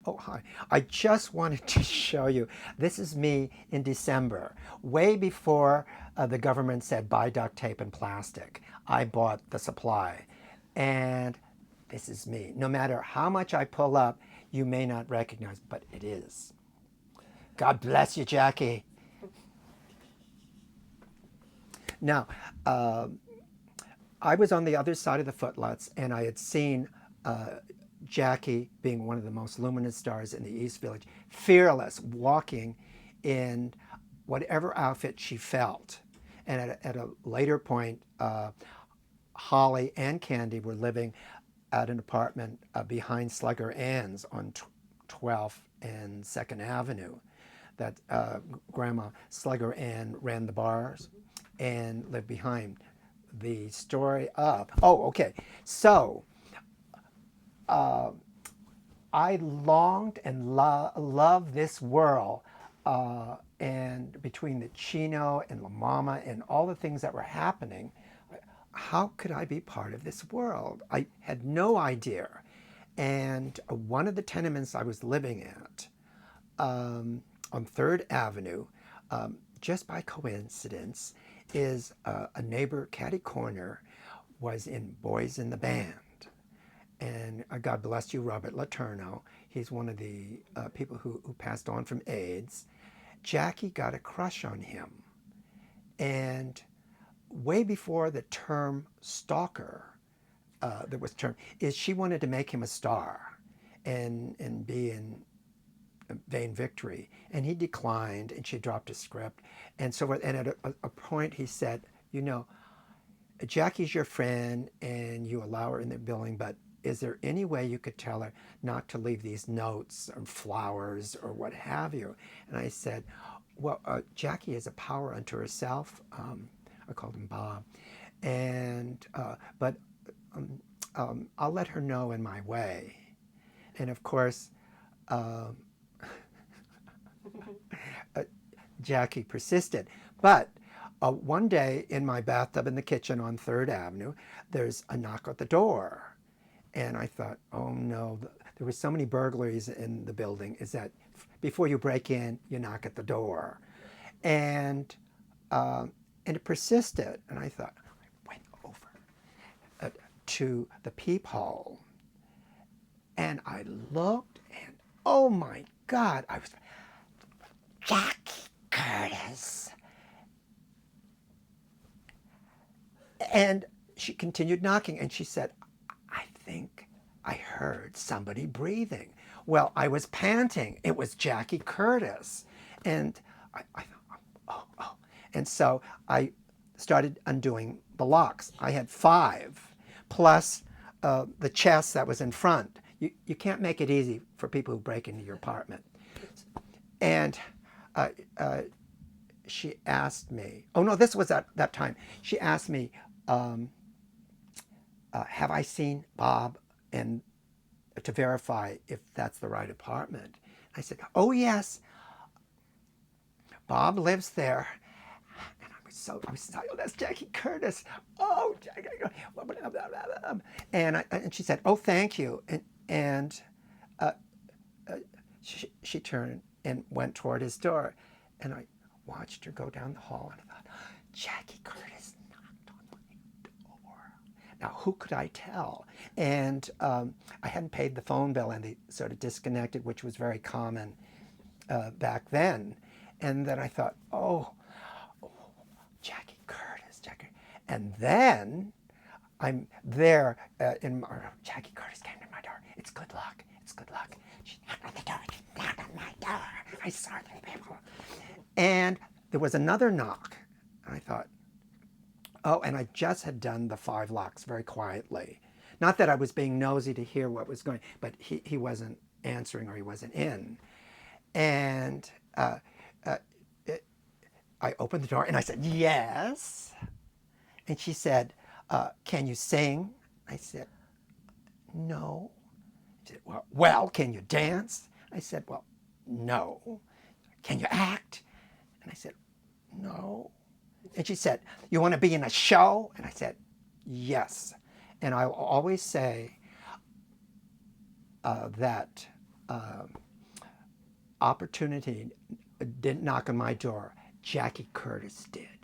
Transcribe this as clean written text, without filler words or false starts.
Oh, hi. I just wanted to show you. This is me in December, way before the government said buy duct tape and plastic. I bought the supply. And this is me. No matter how much I pull up, you may not recognize, but it is. God bless you, Jackie. Now, I was on the other side of the footlights, and I had seen Jackie, being one of the most luminous stars in the East Village, fearless, walking in whatever outfit she felt. And at a later point, Holly and Candy were living at an apartment behind Slugger Ann's on 12th and 2nd Avenue. That Grandma Slugger Ann ran the bars and lived behind. The story of, oh, okay. So I longed and loved this world. And between the Chino and La Mama and all the things that were happening, how could I be part of this world? I had no idea. And one of the tenements I was living at on 3rd Avenue, just by coincidence, is a neighbor, Catty Corner, was in Boys in the Band. And God bless you, Robert La Tourneaux. He's one of the people who passed on from AIDS. Jackie got a crush on him. And way before the term stalker, that was termed, is she wanted to make him a star and be in vain victory. And he declined, and she dropped a script. And so, and at a point he said, you know, Jackie's your friend and you allow her in the building, but is there any way you could tell her not to leave these notes or flowers or what have you? And I said, well, Jackie is a power unto herself. I called him Bob. And, but I'll let her know in my way. And of course, Jackie persisted. But one day in my bathtub in the kitchen on 3rd Avenue, there's a knock at the door. And I thought, oh no, there were so many burglaries in the building, is that before you break in, you knock at the door. And it persisted. And I thought, I went over to the peephole. And I looked, and oh my God, I was, Jackie Curtis. And she continued knocking, and she said, I think I heard somebody breathing. Well, I was panting. It was Jackie Curtis. And I thought, oh. And so I started undoing the locks. I had 5, plus the chest that was in front. You can't make it easy for people who break into your apartment. And she asked me, oh no, this was at that time. She asked me, have I seen Bob, and to verify if that's the right apartment. I said, oh yes, Bob lives there. And I was so, oh, that's Jackie Curtis. Oh, Jackie. And she said, oh, thank you. And she turned and went toward his door. And I watched her go down the hall, and I thought, Jackie Curtis knocked on my door. Now, who could I tell? And I hadn't paid the phone bill, and they sort of disconnected, which was very common back then. And then I thought, oh, Jackie Curtis, Jackie. And then I'm there Jackie Curtis came to my door. It's good luck. It's good luck. She knocked on the door. She knocked on my door. I saw the people. And there was another knock. And I thought, oh, and I just had done the 5 locks very quietly. Not that I was being nosy to hear what was going, but he wasn't answering, or he wasn't in. And I opened the door and I said, yes. And she said, can you sing? I said, no. She said, well, can you dance? I said, well, no. Can you act? And I said, no. And she said, you want to be in a show? And I said, yes. And I'll always say that Opportunity didn't knock on my door. Jackie Curtis did.